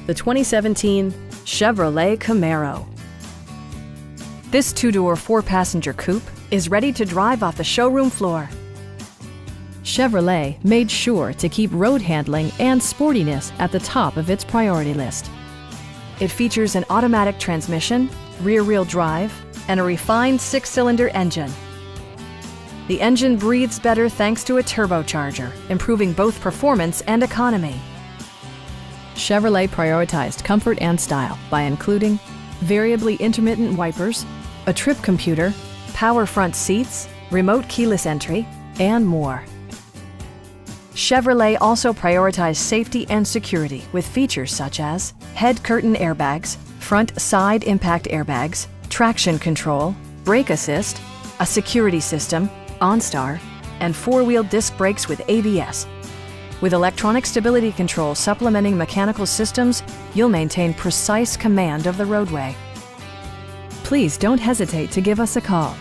the 2017 Chevrolet Camaro. This two-door, four-passenger coupe is ready to drive off the showroom floor. Chevrolet made sure to keep road handling and sportiness at the top of its priority list. It features an automatic transmission, rear-wheel drive, and a refined six-cylinder engine. The engine breathes better thanks to a turbocharger, improving both performance and economy. Chevrolet prioritized comfort and style by including variably intermittent wipers, a trip computer, power front seats, remote keyless entry, and more. Chevrolet also prioritized safety and security with features such as head curtain airbags, front side impact airbags, traction control, brake assist, a security system, OnStar, and four-wheel disc brakes with ABS. With electronic stability control supplementing mechanical systems, you'll maintain precise command of the roadway. Please don't hesitate to give us a call.